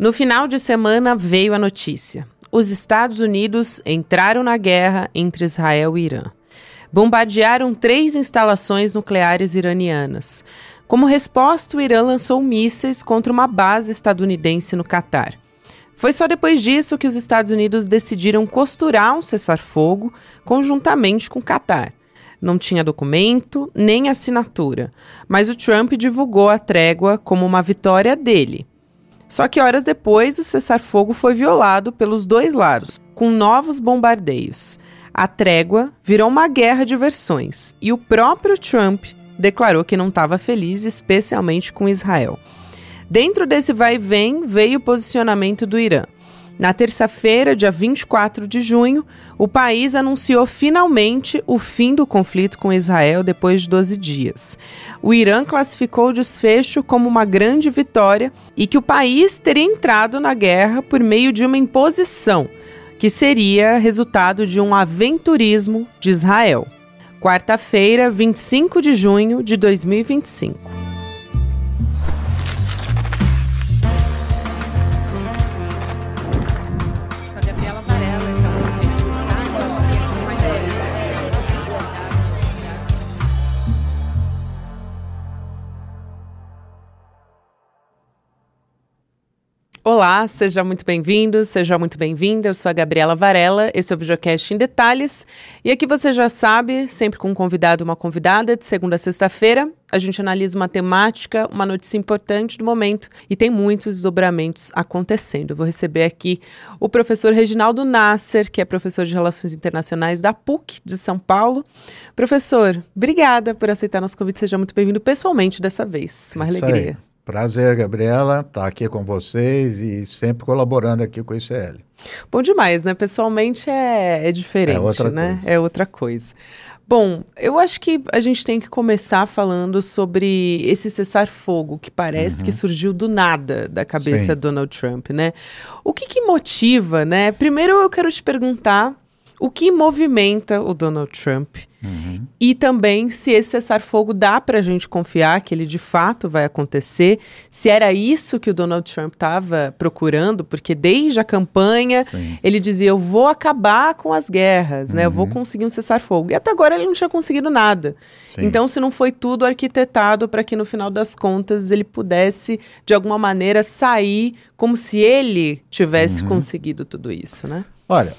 No final de semana veio a notícia. Os Estados Unidos entraram na guerra entre Israel e Irã. Bombardearam 3 instalações nucleares iranianas. Como resposta, o Irã lançou mísseis contra uma base estadunidense no Catar. Foi só depois disso que os Estados Unidos decidiram costurar um cessar-fogo conjuntamente com o Catar. Não tinha documento, nem assinatura, mas o Trump divulgou a trégua como uma vitória dele. Só que horas depois, o cessar-fogo foi violado pelos 2 lados, com novos bombardeios. A trégua virou uma guerra de versões, e o próprio Trump declarou que não estava feliz, especialmente com Israel. Dentro desse vai e vem, veio o posicionamento do Irã. Na terça-feira, dia 24 de junho, o país anunciou finalmente o fim do conflito com Israel depois de 12 dias. O Irã classificou o desfecho como uma grande vitória e que o país teria entrado na guerra por meio de uma imposição, que seria resultado de um aventurismo de Israel. Quarta-feira, 25 de junho de 2025. Olá, seja muito bem-vindo, seja muito bem-vinda. Eu sou a Gabriela Varela, esse é o VideoCast em Detalhes. E aqui você já sabe, sempre com um convidado ou uma convidada, de segunda a sexta-feira, a gente analisa uma temática, uma notícia importante do momento e tem muitos desdobramentos acontecendo. Eu vou receber aqui o professor Reginaldo Nasser, que é professor de Relações Internacionais da PUC de São Paulo. Professor, obrigada por aceitar nosso convite, seja muito bem-vindo pessoalmente dessa vez, uma alegria. Prazer, Gabriela, estar aqui com vocês e sempre colaborando aqui com o ICL. Bom demais, né? Pessoalmente é diferente, né? É outra coisa. Bom, eu acho que a gente tem que começar falando sobre esse cessar-fogo que parece que surgiu do nada da cabeça de Donald Trump, né? O que motiva, né? Primeiro eu quero te perguntar o que movimenta o Donald Trump e também se esse cessar-fogo dá para a gente confiar que ele de fato vai acontecer, se era isso que o Donald Trump estava procurando, porque desde a campanha ele dizia, eu vou acabar com as guerras, né? Eu vou conseguir um cessar-fogo. E até agora ele não tinha conseguido nada. Então, se não foi tudo arquitetado para que no final das contas ele pudesse, de alguma maneira, sair como se ele tivesse conseguido tudo isso, né? Olha,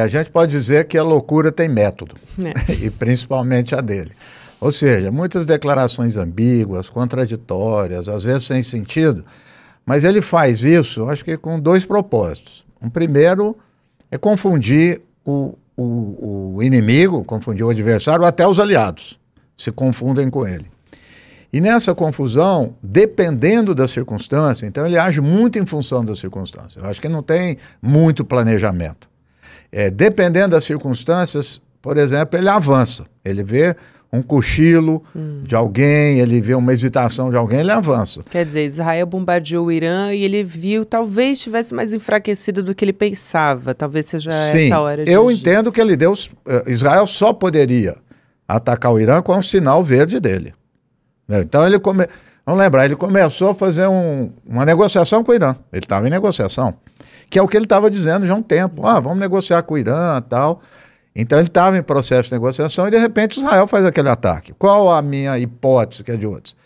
a gente pode dizer que a loucura tem método, e principalmente a dele. Ou seja, muitas declarações ambíguas, contraditórias, às vezes sem sentido, mas ele faz isso, acho que com 2 propósitos. Um primeiro é confundir o inimigo, confundir o adversário, ou até os aliados se confundem com ele. E nessa confusão, dependendo da circunstância, então ele age muito em função da circunstância. Eu acho que não tem muito planejamento. Dependendo das circunstâncias, por exemplo, ele avança. Ele vê um cochilo de alguém, ele vê uma hesitação de alguém, ele avança. Quer dizer, Israel bombardeou o Irã e ele viu, talvez estivesse mais enfraquecido do que ele pensava. Talvez seja essa hora de eu agir. entendo que ele deu... Israel só poderia atacar o Irã com um sinal verde dele. Então vamos lembrar, ele começou a fazer uma negociação com o Irã. Ele estava em negociação, que é o que ele estava dizendo já há um tempo. Vamos negociar com o Irã e tal. Então ele estava em processo de negociação e de repente Israel faz aquele ataque. Qual a minha hipótese, que é de outros?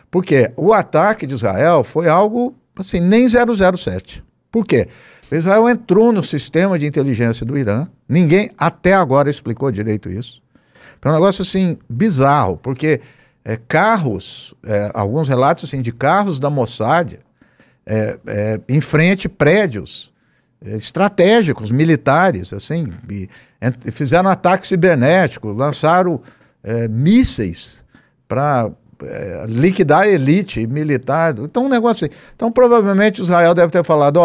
Porque o ataque de Israel foi algo assim, nem 007. Por quê? Israel entrou no sistema de inteligência do Irã. Ninguém até agora explicou direito isso. É um negócio assim bizarro, porque... carros, alguns relatos assim, de carros da Mossad em frente prédios estratégicos, militares, assim, fizeram ataque cibernético, lançaram mísseis para liquidar a elite militar. Então, um negócio assim. Então, provavelmente, Israel deve ter falado,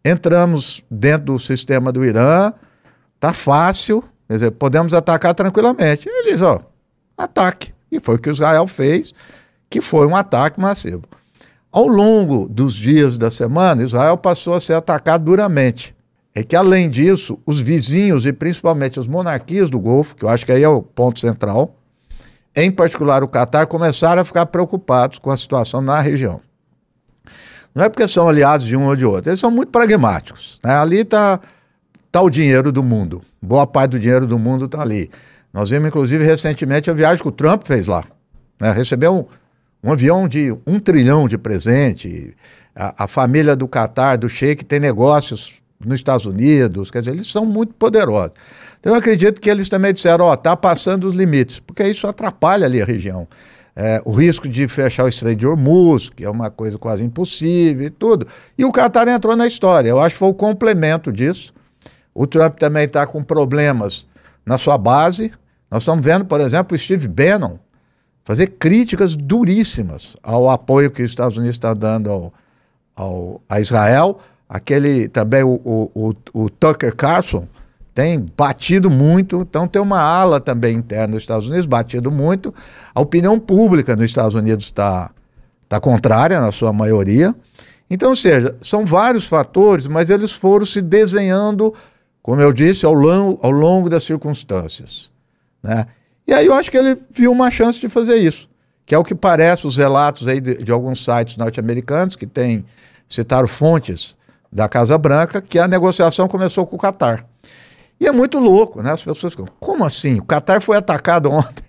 entramos dentro do sistema do Irã, tá fácil, quer dizer, podemos atacar tranquilamente. Eles, ataque. E foi o que Israel fez, que foi um ataque massivo. Ao longo dos dias da semana, Israel passou a ser atacado duramente. É que, além disso, os vizinhos e principalmente as monarquias do Golfo, que eu acho que aí é o ponto central, em particular o Catar, começaram a ficar preocupados com a situação na região. Não é porque são aliados de um ou de outro, eles são muito pragmáticos, né? Ali está o dinheiro do mundo, boa parte do dinheiro do mundo está ali. Nós vimos, inclusive, recentemente a viagem que o Trump fez lá, né? Recebeu um avião de 1 trilhão de presente, a família do Catar, do Sheik, tem negócios nos Estados Unidos, quer dizer, eles são muito poderosos. Então eu acredito que eles também disseram, está passando os limites, porque isso atrapalha ali a região. O risco de fechar o Estreito de Hormuz, que é uma coisa quase impossível e tudo. E o Catar entrou na história, eu acho que foi o complemento disso. O Trump também está com problemas na sua base. Nós estamos vendo, por exemplo, o Steve Bannon fazer críticas duríssimas ao apoio que os Estados Unidos está dando a Israel. Aquele também, o Tucker Carlson, tem batido muito, então tem uma ala também interna dos Estados Unidos, batido muito. A opinião pública nos Estados Unidos está contrária, na sua maioria. Então, ou seja, são vários fatores, mas eles foram se desenhando, como eu disse, ao longo das circunstâncias, né? E aí eu acho que ele viu uma chance de fazer isso, que é o que parece os relatos aí de alguns sites norte-americanos, que citaram fontes da Casa Branca, que a negociação começou com o Catar. E é muito louco, né? As pessoas ficam, como assim? O Catar foi atacado ontem.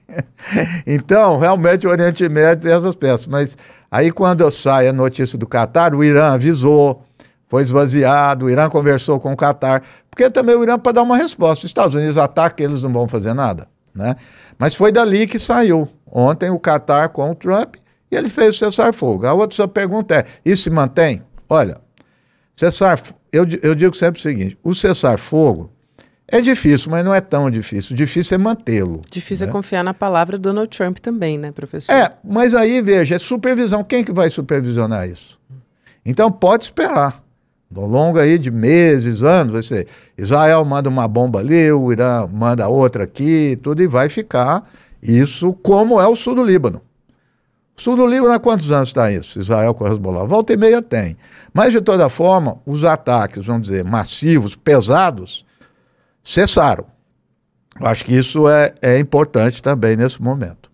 Então, realmente, o Oriente Médio tem essas peças. Mas aí, quando sai a notícia do Catar, o Irã avisou, foi esvaziado, o Irã conversou com o Catar, porque também o Irã para dar uma resposta. Os Estados Unidos atacam, eles não vão fazer nada, né? Mas foi dali que saiu. Ontem, o Catar com o Trump, e ele fez o cessar-fogo. A outra sua pergunta é, isso se mantém? Olha, eu digo sempre o seguinte, o cessar-fogo é difícil, mas não é tão difícil. Difícil é mantê-lo. Difícil, né? É confiar na palavra do Donald Trump também, né, professor? Mas aí, veja, é supervisão. Quem que vai supervisionar isso? Então, pode esperar. Ao longo aí de meses, anos, vai ser Israel manda uma bomba ali, o Irã manda outra aqui, tudo, e vai ficar isso como é o sul do Líbano. O sul do Líbano, há quantos anos está isso? Israel com a Hezbollah? Volta e meia tem. Mas, de toda forma, os ataques, vamos dizer, massivos, pesados, cessaram. Acho que isso é importante também nesse momento.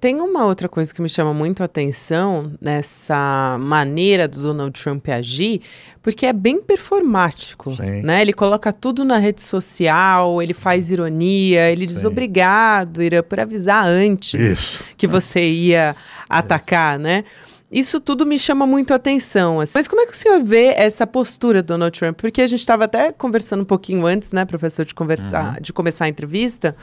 Tem uma outra coisa que me chama muito a atenção nessa maneira do Donald Trump agir, porque é bem performático, né? Ele coloca tudo na rede social, ele faz ironia, ele diz obrigado, Irã, por avisar antes que você ia atacar, né? Isso tudo me chama muito a atenção. Assim. Mas como é que o senhor vê essa postura do Donald Trump? Porque a gente estava até conversando um pouquinho antes, né, professor, de começar a entrevista,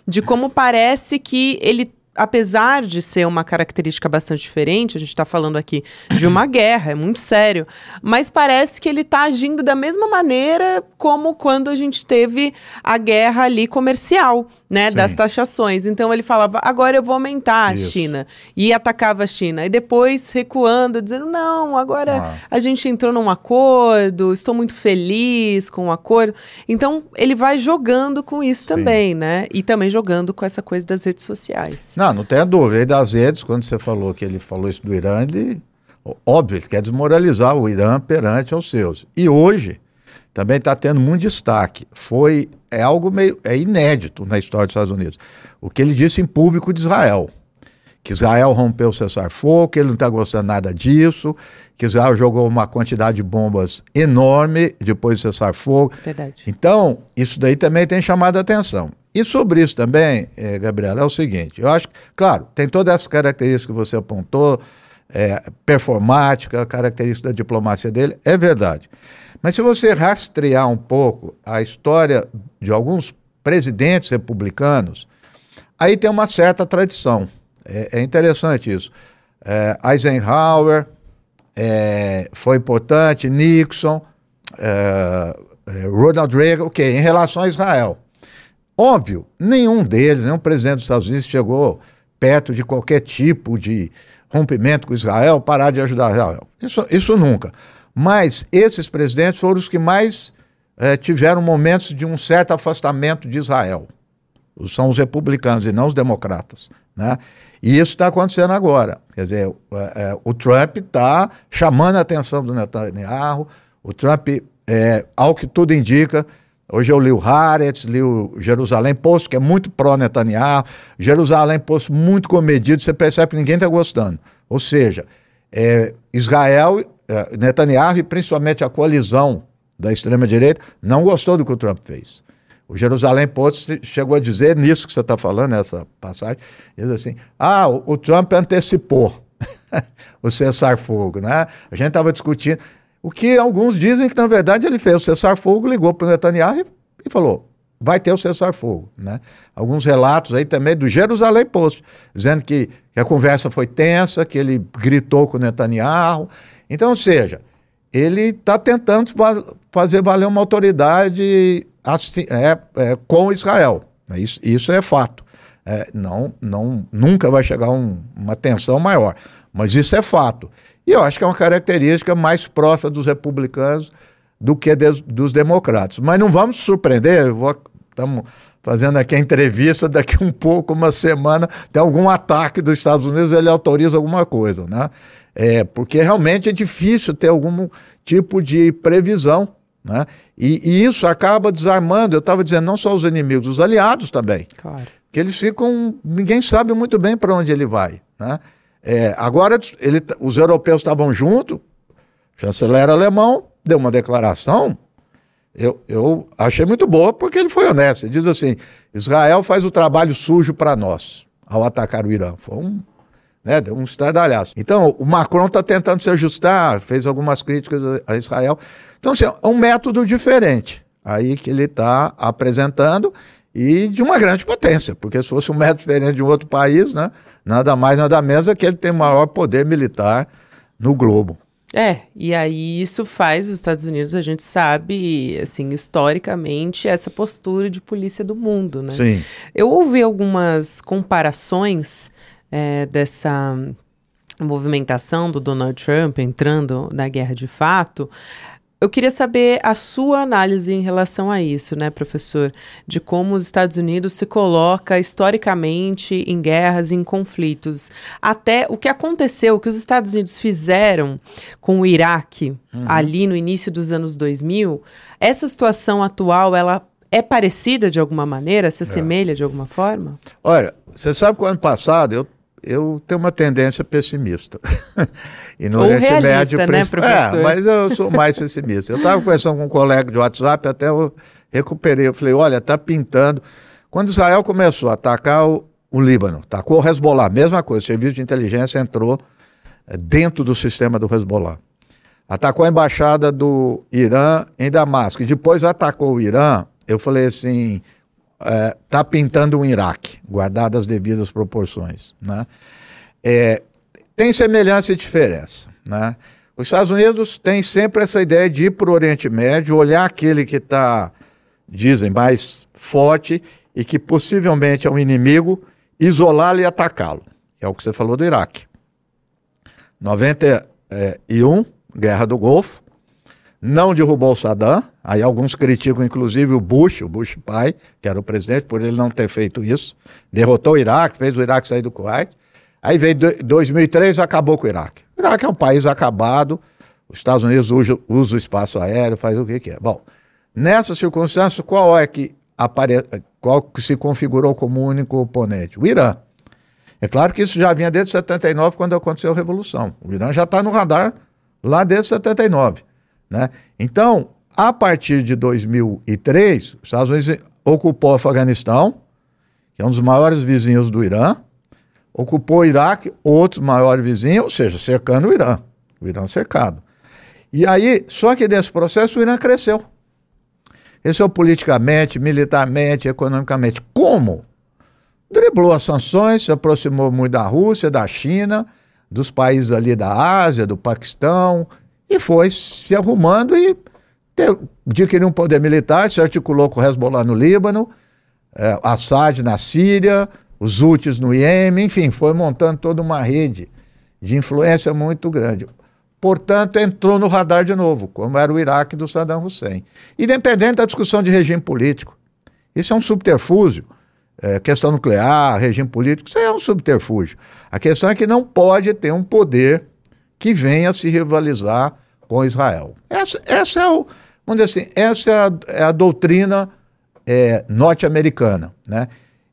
de como parece que ele, apesar de ser uma característica bastante diferente, a gente está falando aqui de uma guerra, é muito sério, mas parece que ele está agindo da mesma maneira como quando a gente teve a guerra ali comercial, né, das taxações. Então ele falava, agora eu vou aumentar a China, e atacava a China, e depois recuando, dizendo, não, agora a gente entrou num acordo, estou muito feliz com o acordo. Então ele vai jogando com isso também, né, e também jogando com essa coisa das redes sociais. Não tenha dúvida. E das redes, quando você falou que ele falou isso do Irã, óbvio, ele quer desmoralizar o Irã perante aos seus. E hoje também está tendo muito destaque. É algo inédito na história dos Estados Unidos. O que ele disse em público de Israel. Que Israel rompeu o cessar-fogo, que ele não está gostando nada disso, que Israel jogou uma quantidade de bombas enorme depois do cessar-fogo. Verdade. Então, isso daí também tem chamado a atenção. E sobre isso também, Gabriela, é o seguinte, eu acho que, claro, tem todas essas características que você apontou, performática, característica da diplomacia dele, é verdade. Mas se você rastrear um pouco a história de alguns presidentes republicanos, aí tem uma certa tradição. É interessante isso. Eisenhower foi importante, Nixon, Ronald Reagan, em relação a Israel. Óbvio, nenhum presidente dos Estados Unidos chegou perto de qualquer tipo de rompimento com Israel, parar de ajudar Israel. Isso nunca. Mas esses presidentes foram os que mais tiveram momentos de um certo afastamento de Israel. São os republicanos e não os democratas, né? E isso está acontecendo agora. Quer dizer, o Trump está chamando a atenção do Netanyahu. O Trump, ao que tudo indica, hoje eu li o Haaretz, li o Jerusalém Post, que é muito pró-Netanyahu. Jerusalém Post muito comedido, você percebe que ninguém está gostando. Ou seja, Israel Netanyahu e principalmente a coalizão da extrema-direita não gostou do que o Trump fez. O Jerusalém Post chegou a dizer nisso que você está falando, nessa passagem, diz assim, o Trump antecipou o cessar-fogo, né? A gente estava discutindo, o que alguns dizem que na verdade ele fez o cessar-fogo, ligou para o Netanyahu e falou, vai ter o cessar-fogo, né? Alguns relatos aí também do Jerusalém Post, dizendo que a conversa foi tensa, que ele gritou com o Netanyahu. Então, ou seja, ele está tentando fazer valer uma autoridade assim, com Israel. Isso é fato. Nunca vai chegar uma tensão maior, mas isso é fato. E eu acho que é uma característica mais próxima dos republicanos do que dos democratas. Mas não vamos surpreender, estamos fazendo aqui a entrevista, daqui um pouco, uma semana, tem algum ataque dos Estados Unidos, ele autoriza alguma coisa, né? Porque realmente é difícil ter algum tipo de previsão, né? E isso acaba desarmando, eu estava dizendo, não só os inimigos, os aliados também. Claro. Que eles ficam, ninguém sabe muito bem para onde ele vai, né? Agora, os europeus estavam juntos, o chanceler alemão deu uma declaração, eu achei muito boa, porque ele foi honesto. Ele diz assim, Israel faz o trabalho sujo para nós, ao atacar o Irã. Foi deu um estardalhaço. Então, o Macron está tentando se ajustar, fez algumas críticas a Israel. Então, assim, é um método diferente aí que ele está apresentando e de uma grande potência, porque se fosse um método diferente de um outro país, né, nada mais, nada menos é que ele tem maior poder militar no globo. E aí isso faz os Estados Unidos, a gente sabe, assim, historicamente, essa postura de polícia do mundo, né? Sim. Eu ouvi algumas comparações dessa movimentação do Donald Trump entrando na guerra de fato. Eu queria saber a sua análise em relação a isso, né, professor? De como os Estados Unidos se coloca historicamente em guerras, em conflitos. Até o que aconteceu, o que os Estados Unidos fizeram com o Iraque, ali no início dos anos 2000, essa situação atual, ela é parecida de alguma maneira? Se assemelha de alguma forma? Olha, você sabe que o ano passado eu tenho uma tendência pessimista. E no Oriente Médio, né, professor? Mas eu sou mais pessimista. Eu estava conversando com um colega de WhatsApp, até eu recuperei. Eu falei, olha, está pintando. Quando Israel começou a atacar o Líbano, atacou o Hezbollah, mesma coisa, o serviço de inteligência entrou dentro do sistema do Hezbollah. Atacou a embaixada do Irã em Damasco, e depois atacou o Irã. Eu falei assim, está pintando um Iraque, guardadas as devidas proporções, né? Tem semelhança e diferença, né? Os Estados Unidos têm sempre essa ideia de ir para o Oriente Médio, olhar aquele que está, dizem, mais forte e que possivelmente é um inimigo, isolá-lo e atacá-lo, que é o que você falou do Iraque. 91, Guerra do Golfo, não derrubou o Saddam, aí alguns criticam inclusive o Bush pai, que era o presidente, por ele não ter feito isso, derrotou o Iraque, fez o Iraque sair do Kuwait, aí veio 2003 acabou com o Iraque. O Iraque é um país acabado, os Estados Unidos usa o espaço aéreo, faz o que quer. Bom, nessa circunstância, qual que se configurou como único oponente? O Irã. É claro que isso já vinha desde 79, quando aconteceu a Revolução. O Irã já está no radar lá desde 79. Né? Então, a partir de 2003, os Estados Unidos ocupou o Afeganistão, que é um dos maiores vizinhos do Irã, ocupou o Iraque, outro maior vizinho, ou seja, cercando o Irã cercado. E aí, só que desse processo o Irã cresceu. Cresceu politicamente, militarmente, economicamente. Como? Driblou as sanções, se aproximou muito da Rússia, da China, dos países ali da Ásia, do Paquistão, e foi se arrumando e adquiriu um poder militar, se articulou com o Hezbollah no Líbano, Assad na Síria, os Houthis no Iêmen, enfim, foi montando toda uma rede de influência muito grande. Portanto, entrou no radar de novo, como era o Iraque do Saddam Hussein. Independente da discussão de regime político. Isso é um subterfúgio. Questão nuclear, regime político, isso é um subterfúgio. A questão é que não pode ter um poder que venha se rivalizar com Israel. Essa vamos dizer assim, essa é a doutrina norte-americana, né?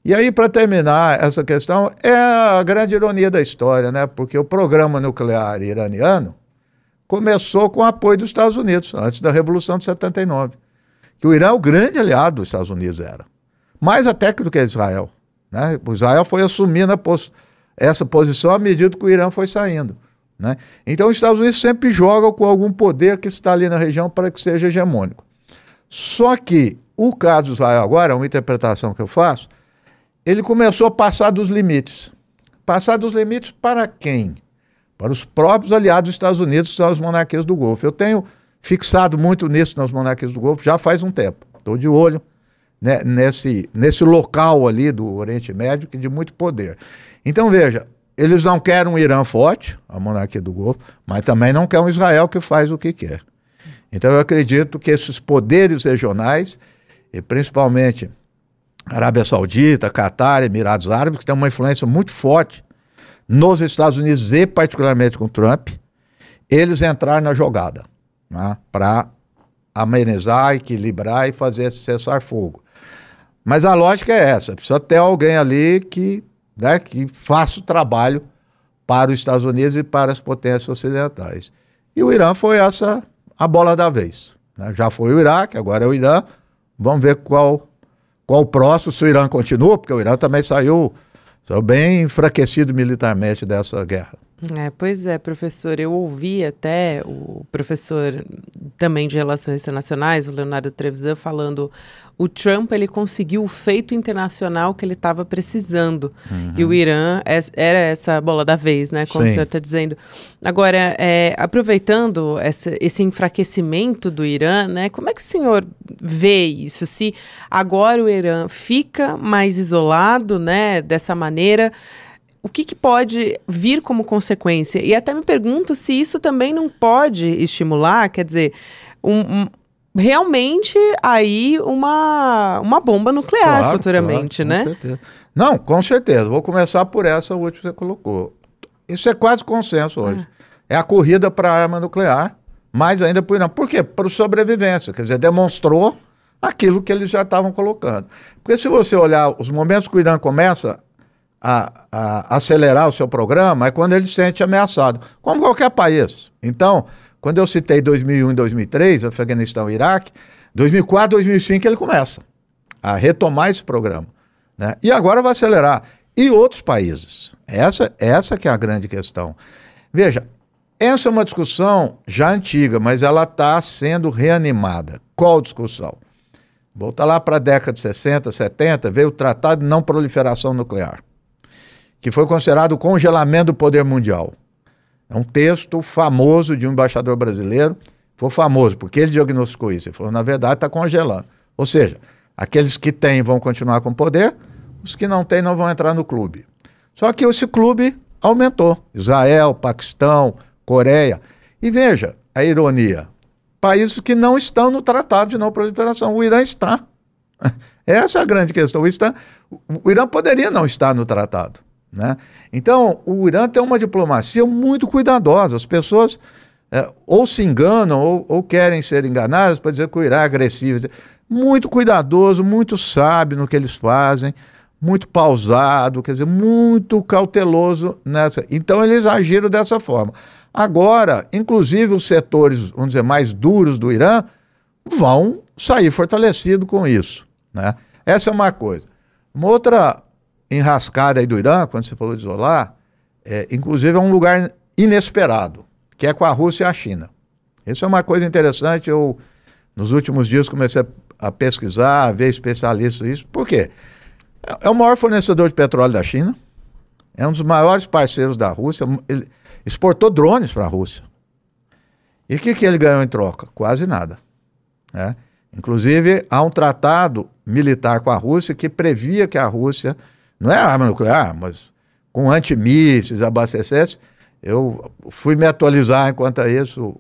E aí, para terminar essa questão, é a grande ironia da história, né? Porque o programa nuclear iraniano começou com o apoio dos Estados Unidos, antes da Revolução de 79. Que o Irã, o grande aliado dos Estados Unidos era. Mais até do que Israel. Né? O Israel foi assumindo essa posição à medida que o Irã foi saindo. Né? Então os Estados Unidos sempre jogam com algum poder que está ali na região para que seja hegemônico. Só que o caso de Israel agora, uma interpretação que eu faço, ele começou a passar dos limites. Passar dos limites para quem? Para os próprios aliados dos Estados Unidos, que são as monarquias do Golfo. Eu tenho fixado muito nisso nas monarquias do Golfo já faz um tempo. Estou de olho, né, nesse local ali do Oriente Médio, que é de muito poder. Então veja, eles não querem um Irã forte, a monarquia do Golfo, mas também não querem um Israel que faz o que quer. Então eu acredito que esses poderes regionais, e principalmente Arábia Saudita, Catar, Emirados Árabes, que têm uma influência muito forte nos Estados Unidos e particularmente com Trump, eles entraram na jogada, né, para amenizar, equilibrar e fazer esse cessar-fogo. Mas a lógica é essa, precisa ter alguém ali que faça o trabalho para os Estados Unidos e para as potências ocidentais. E o Irã foi essa a bola da vez. Né? Já foi o Iraque, agora é o Irã. Vamos ver qual o próximo, se o Irã continua, porque o Irã também saiu bem enfraquecido militarmente dessa guerra. Pois é, professor, eu ouvi até o professor também de Relações Internacionais, o Leonardo Trevisan, falando o Trump, ele conseguiu o feito internacional que ele estava precisando. E o Irã era essa bola da vez, né, como o senhor está dizendo. Agora, aproveitando esse enfraquecimento do Irã, né, como é que o senhor vê isso? Se agora o Irã fica mais isolado, né, dessa maneira, o que pode vir como consequência? E até me pergunto se isso também não pode estimular, quer dizer, realmente aí uma bomba nuclear futuramente, claro, né? Certeza. Não, com certeza. Vou começar por essa última que você colocou. Isso é quase consenso hoje. É a corrida para a arma nuclear, mais ainda por Irã. Por quê? Para sobrevivência. Quer dizer, demonstrou aquilo que eles já estavam colocando. Porque se você olhar os momentos que o Irã começa a acelerar o seu programa, é quando ele se sente ameaçado, como qualquer país. Então, quando eu citei 2001 e 2003, Afeganistão e Iraque, 2004, 2005 ele começa a retomar esse programa, né? E agora vai acelerar. E outros países. Essa que é a grande questão. Veja, essa é uma discussão já antiga, mas ela está sendo reanimada. Qual discussão? Volta lá para a década de 60, 70, veio o Tratado de Não Proliferação Nuclear, que foi considerado o congelamento do poder mundial. É um texto famoso de um embaixador brasileiro, foi famoso porque ele diagnosticou isso, ele falou, na verdade está congelando. Ou seja, aqueles que têm vão continuar com poder, os que não têm não vão entrar no clube. Só que esse clube aumentou, Israel, Paquistão, Coreia. E veja a ironia, países que não estão no Tratado de Não Proliferação, o Irã está. Essa é a grande questão, o Irã poderia não estar no tratado. Né? Então, o Irã tem uma diplomacia muito cuidadosa. As pessoas ou se enganam ou querem ser enganadas para dizer que o Irã é agressivo. Muito cuidadoso, muito sábio no que eles fazem, muito pausado, quer dizer, muito cauteloso nessa. Então, eles agiram dessa forma. Agora, inclusive os setores, vamos dizer, mais duros do Irã vão sair fortalecidos com isso. Né? Essa é uma coisa. Uma outra enrascada aí do Irã, quando você falou de isolar, inclusive é um lugar inesperado, que é com a Rússia e a China. Isso é uma coisa interessante, eu nos últimos dias comecei a pesquisar, a ver especialistas nisso. Por quê? É o maior fornecedor de petróleo da China, é um dos maiores parceiros da Rússia, ele exportou drones para a Rússia. E o que ele ganhou em troca? Quase nada. Né? Inclusive, há um tratado militar com a Rússia que previa que a Rússia, não é arma nuclear, mas com antimísseis, abastecesse. Eu fui me atualizar enquanto a isso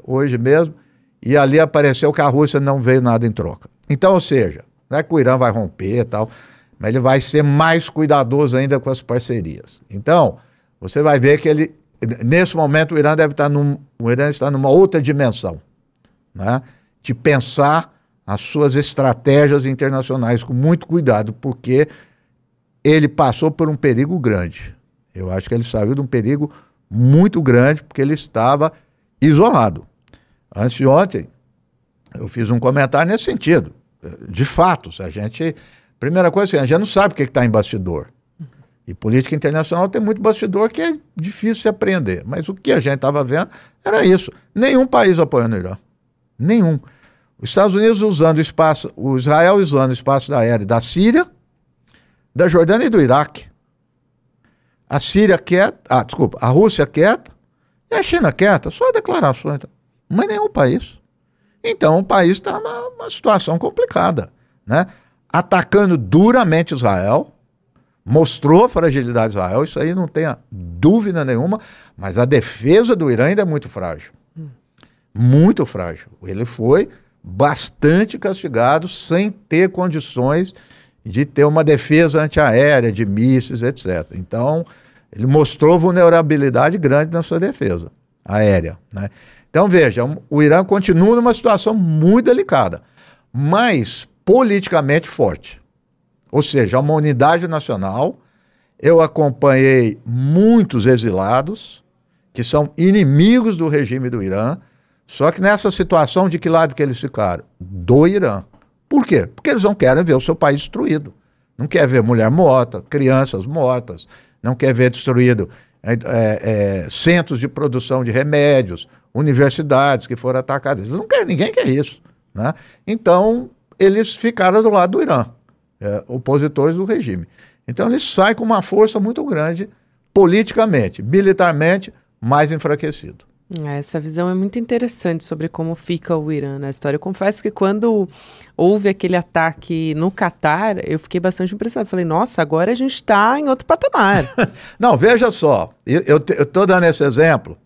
hoje mesmo, e ali apareceu que a Rússia não veio nada em troca. Então, ou seja, não é que o Irã vai romper e tal, mas ele vai ser mais cuidadoso ainda com as parcerias. Então, você vai ver que nesse momento o Irã está numa outra dimensão, né? De pensar as suas estratégias internacionais com muito cuidado, porque ele passou por um perigo grande. Eu acho que ele saiu de um perigo muito grande, porque ele estava isolado. Antes de ontem, eu fiz um comentário nesse sentido. De fato, primeira coisa, a gente não sabe o que está em bastidor. E política internacional tem muito bastidor que é difícil de aprender. Mas o que a gente estava vendo era isso. Nenhum país apoiando o Irã. Nenhum. Os Estados Unidos usando o espaço, o Israel usando o espaço aéreo da Síria, da Jordânia e do Iraque. A Síria quieta, a Rússia quieta e a China quieta, só declarações. Mas nenhum país. Então o país está numa situação complicada, né? Atacando duramente Israel, mostrou a fragilidade de Israel, isso aí não tenha dúvida nenhuma, mas a defesa do Irã ainda é muito frágil. Muito frágil. Ele foi bastante castigado sem ter condições de ter uma defesa antiaérea, de mísseis, etc. Então, ele mostrou vulnerabilidade grande na sua defesa aérea, né? Então, veja, o Irã continua numa situação muito delicada, mas politicamente forte. Ou seja, uma unidade nacional. Eu acompanhei muitos exilados que são inimigos do regime do Irã, só que nessa situação, de que lado que eles ficaram? Do Irã. Por quê? Porque eles não querem ver o seu país destruído. Não quer ver mulher morta, crianças mortas, não quer ver destruído centros de produção de remédios, universidades que foram atacadas. Eles não querem, ninguém quer isso, né? Então, eles ficaram do lado do Irã, opositores do regime. Então, eles saem com uma força muito grande, politicamente, militarmente, mais enfraquecido. Essa visão é muito interessante sobre como fica o Irã na história. Eu confesso que quando houve aquele ataque no Catar, eu fiquei bastante impressionado. Falei, nossa, agora a gente está em outro patamar. Não, veja só, eu estou dando esse exemplo,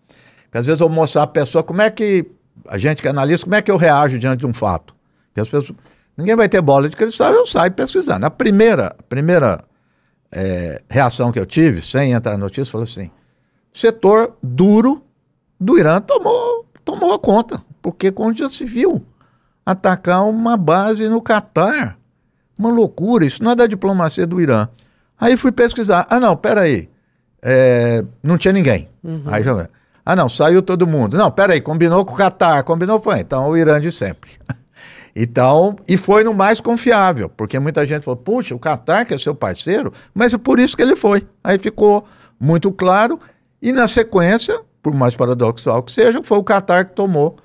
que às vezes eu vou mostrar a pessoa como é que, a gente que é analista, como é que eu reajo diante de um fato. Porque as pessoas, ninguém vai ter bola de cristal, eu saio pesquisando. A primeira reação que eu tive, sem entrar na notícia, falou assim, o setor duro do Irã tomou a conta, porque quando já se viu atacar uma base no Catar, uma loucura, isso não é da diplomacia do Irã. Aí fui pesquisar, não, peraí, não tinha ninguém. Aí já não, saiu todo mundo. Não, peraí, combinou com o Catar, foi, então o Irã de sempre. Então, e foi no mais confiável, porque muita gente falou, puxa, o Catar que é seu parceiro, mas é por isso que ele foi. Aí ficou muito claro, e na sequência, por mais paradoxal que seja, foi o Catar que tomou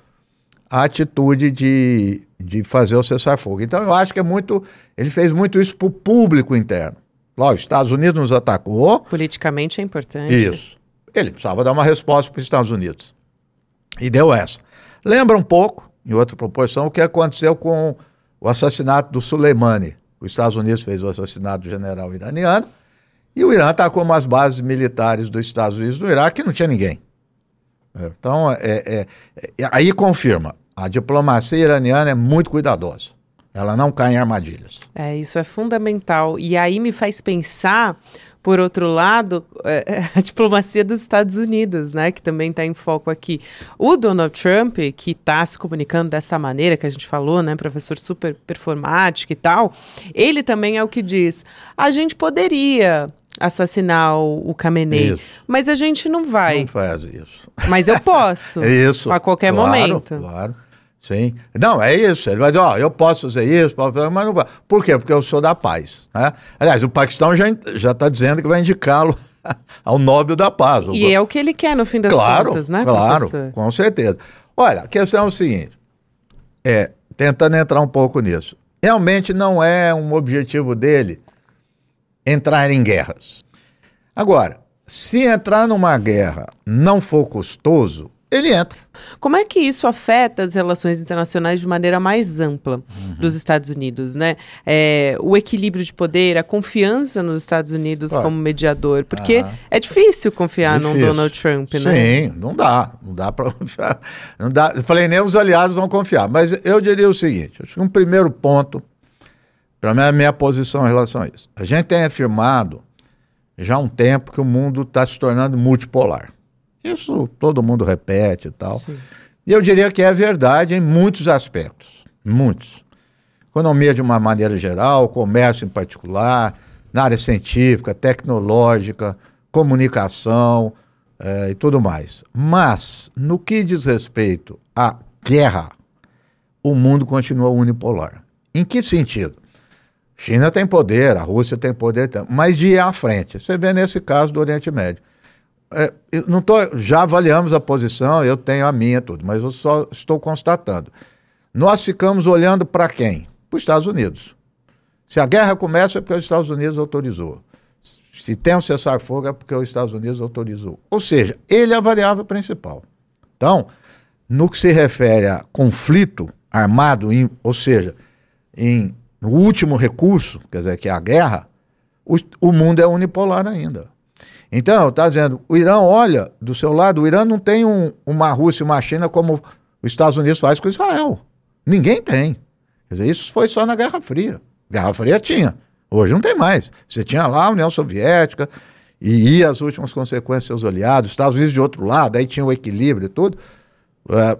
a atitude de fazer o cessar-fogo. Então eu acho que ele fez muito isso para o público interno. Lá, os Estados Unidos nos atacou. Politicamente é importante. Isso. Ele precisava dar uma resposta para os Estados Unidos. E deu essa. Lembra um pouco, em outra proporção, o que aconteceu com o assassinato do Soleimani. Os Estados Unidos fez o assassinato do general iraniano, e o Irã atacou umas bases militares dos Estados Unidos no Iraque que não tinha ninguém. Então, aí confirma, a diplomacia iraniana é muito cuidadosa. Ela não cai em armadilhas. Isso é fundamental. E aí me faz pensar, por outro lado, a diplomacia dos Estados Unidos, né, que também está em foco aqui. O Donald Trump, que está se comunicando dessa maneira que a gente falou, né, professor super performático e tal, ele também é o que diz, a gente poderia assassinar o Khamenei, mas a gente não vai. Não faz isso. Mas eu posso. Isso. A qualquer momento. Claro. Sim. Não, é isso. Ele vai dizer, eu posso fazer isso, mas não vai. Por quê? Porque eu sou da paz, né? Aliás, o Paquistão já está dizendo que vai indicá-lo ao Nobel da Paz. E é o que ele quer, no fim das contas, né, Claro, professor? Com certeza. Olha, a questão é o seguinte, tentando entrar um pouco nisso, realmente não é um objetivo dele entrar em guerras. Agora, se entrar numa guerra não for custoso, ele entra. Como é que isso afeta as relações internacionais de maneira mais ampla dos Estados Unidos, né? O equilíbrio de poder, a confiança nos Estados Unidos como mediador, porque é difícil confiar num Donald Trump, né? Sim, não dá para confiar. Não dá. Eu falei, nem os aliados vão confiar, mas eu diria o seguinte, acho que um primeiro ponto, para mim, é a minha posição em relação a isso. A gente tem afirmado já há um tempo que o mundo está se tornando multipolar. Isso todo mundo repete e tal. Sim. E eu diria que é verdade em muitos aspectos. Muitos. Economia de uma maneira geral, comércio em particular, na área científica, tecnológica, comunicação, e tudo mais. Mas, no que diz respeito à guerra, o mundo continua unipolar. Em que sentido? China tem poder, a Rússia tem poder, mas de ir à frente. Você vê nesse caso do Oriente Médio. Já avaliamos a posição, eu tenho a minha, tudo, mas eu só estou constatando. Nós ficamos olhando para quem? Para os Estados Unidos. Se a guerra começa é porque os Estados Unidos autorizou. Se tem um cessar-fogo é porque os Estados Unidos autorizou. Ou seja, ele é a variável principal. Então, no que se refere a conflito armado, ou seja, no último recurso, quer dizer, que é a guerra, o mundo é unipolar ainda. Então, está dizendo, o Irã olha do seu lado, o Irã não tem uma Rússia e uma China como os Estados Unidos faz com Israel. Ninguém tem. Quer dizer, isso foi só na Guerra Fria. Guerra Fria tinha. Hoje não tem mais. Você tinha lá a União Soviética e ia as últimas consequências dos seus aliados, Estados Unidos de outro lado, aí tinha o equilíbrio e tudo.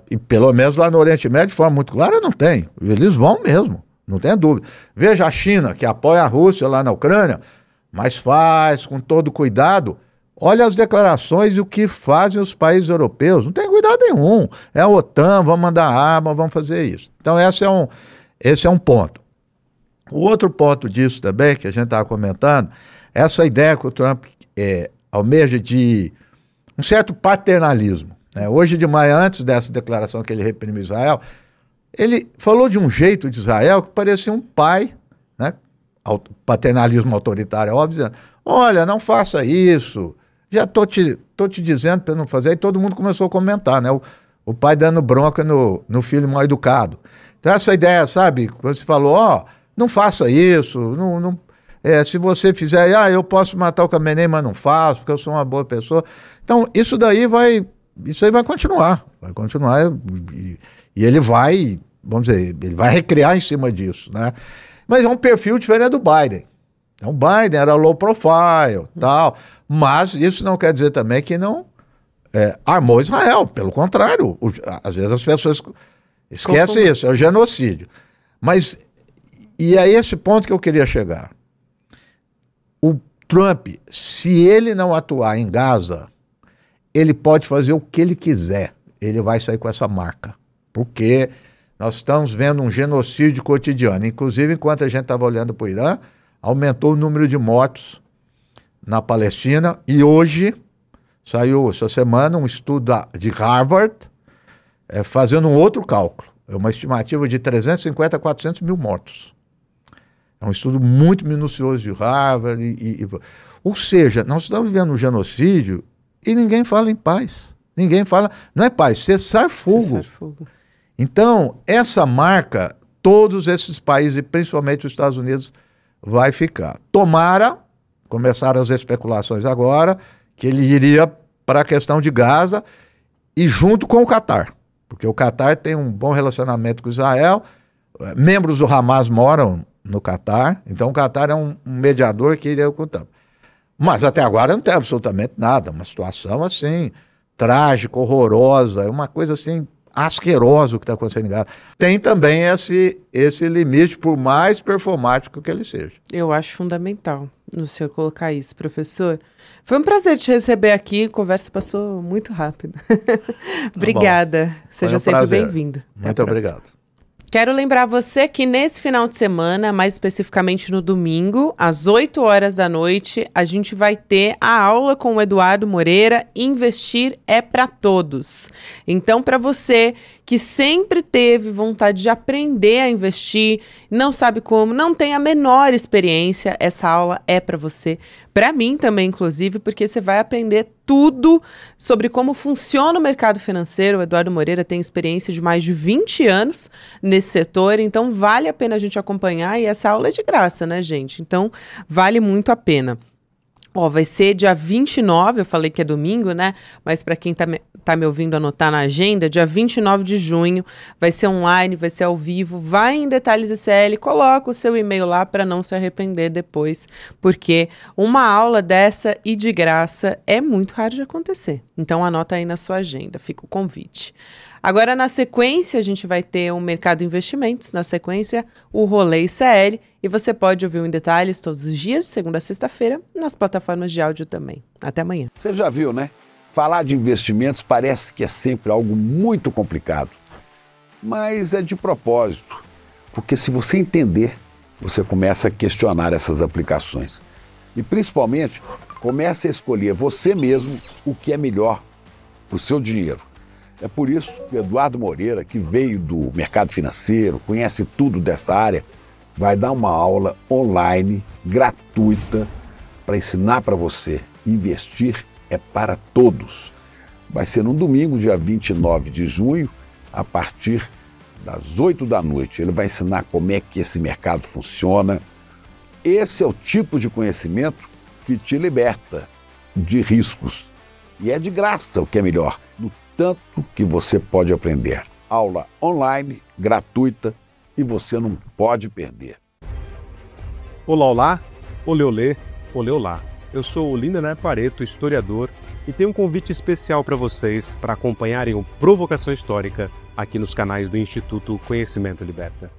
E pelo menos lá no Oriente Médio, de forma muito clara, não tem. Eles vão mesmo, não tem dúvida. Veja a China, que apoia a Rússia lá na Ucrânia, mas faz com todo cuidado. Olha as declarações e o que fazem os países europeus. Não tem cuidado nenhum. É a OTAN, vamos mandar arma, vamos fazer isso. Então esse é um ponto. O outro ponto disso também, que a gente estava comentando, é essa ideia que o Trump almeja de um certo paternalismo. Né? Hoje de manhã, antes dessa declaração que ele reprimiu Israel, ele falou de um jeito de Israel que parecia um pai, né? Paternalismo autoritário, óbvio, dizendo, olha, não faça isso, já tô te dizendo para não fazer, e todo mundo começou a comentar, né? O pai dando bronca no filho mal educado. Então essa ideia, sabe, quando você falou, não faça isso, se você fizer, eu posso matar o Khamenei, mas não faço, porque eu sou uma boa pessoa. Então isso aí vai continuar, e ele vai, vamos dizer, ele vai recriar em cima disso, né? Mas é um perfil diferente do Biden. Então, o Biden era low profile, tal, mas isso não quer dizer também que não armou Israel. Pelo contrário, às vezes as pessoas esquecem isso, é o genocídio. Mas, e é esse ponto que eu queria chegar. O Trump, se ele não atuar em Gaza, ele pode fazer o que ele quiser. Ele vai sair com essa marca. Porque nós estamos vendo um genocídio cotidiano. Inclusive, enquanto a gente estava olhando para o Irã, aumentou o número de mortos na Palestina. E hoje, saiu essa semana um estudo de Harvard, fazendo um outro cálculo. É uma estimativa de 350 a 400 mil mortos. É um estudo muito minucioso de Harvard. Ou seja, nós estamos vivendo um genocídio e ninguém fala em paz. Ninguém fala, não é paz, cessar fogo. Então, essa marca, todos esses países, e principalmente os Estados Unidos, vai ficar. Tomara, começaram as especulações agora, que ele iria para a questão de Gaza e junto com o Catar, porque o Catar tem um bom relacionamento com Israel, membros do Hamas moram no Catar, então o Catar é um mediador que iria ocultar. Mas até agora não tem absolutamente nada, uma situação assim, trágica, horrorosa, é uma coisa assim, asqueroso o que está acontecendo em Gaza. Tem também esse limite, por mais performático que ele seja. Eu acho fundamental no senhor colocar isso, professor. Foi um prazer te receber aqui, a conversa passou muito rápido. Obrigada, seja sempre bem-vindo. Muito obrigado. Quero lembrar você que nesse final de semana, mais especificamente no domingo, às 8 horas da noite, a gente vai ter a aula com o Eduardo Moreira, Investir é para Todos. Então, para você que sempre teve vontade de aprender a investir, não sabe como, não tem a menor experiência, essa aula é para você. Para mim também, inclusive, porque você vai aprender tudo sobre como funciona o mercado financeiro. O Eduardo Moreira tem experiência de mais de 20 anos nesse setor, então vale a pena a gente acompanhar, e essa aula é de graça, né, gente? Então vale muito a pena. Vai ser dia 29, eu falei que é domingo, né? Mas para quem tá me ouvindo anotar na agenda, dia 29 de junho, vai ser online, vai ser ao vivo, vai em Detalhes ICL, coloca o seu e-mail lá para não se arrepender depois, porque uma aula dessa e de graça é muito raro de acontecer. Então anota aí na sua agenda, fica o convite. Agora, na sequência, a gente vai ter o Mercado Investimentos, na sequência, o Rolê ICL, e você pode ouvir Em Detalhes todos os dias, segunda a sexta-feira, nas plataformas de áudio também. Até amanhã. Você já viu, né? Falar de investimentos parece que é sempre algo muito complicado, mas é de propósito, porque se você entender, você começa a questionar essas aplicações. E principalmente, comece a escolher você mesmo o que é melhor para o seu dinheiro. É por isso que Eduardo Moreira, que veio do mercado financeiro, conhece tudo dessa área, vai dar uma aula online, gratuita, para ensinar para você. Investir é para todos. Vai ser no domingo, dia 29 de junho, a partir das 8 da noite. Ele vai ensinar como é que esse mercado funciona. Esse é o tipo de conhecimento que te liberta de riscos. E é de graça, o que é melhor, no tanto que você pode aprender. Aula online, gratuita, e você não pode perder. Olá, olá, olê, olê, olê, olá. Eu sou o Lindener Pareto, historiador, e tenho um convite especial para vocês para acompanharem o Provocação Histórica aqui nos canais do Instituto Conhecimento Liberta.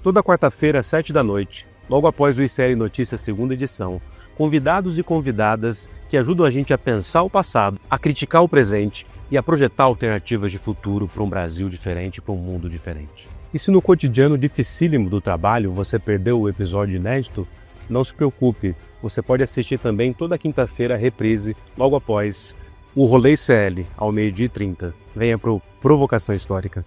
Toda quarta-feira, às 7 da noite, logo após o ICL Notícias segunda edição, convidados e convidadas que ajudam a gente a pensar o passado, a criticar o presente e a projetar alternativas de futuro para um Brasil diferente, para um mundo diferente. E se no cotidiano dificílimo do trabalho você perdeu o episódio inédito, não se preocupe, você pode assistir também toda quinta-feira a reprise, logo após o Rolê ICL, ao 12h30. Venha para o Provocação Histórica.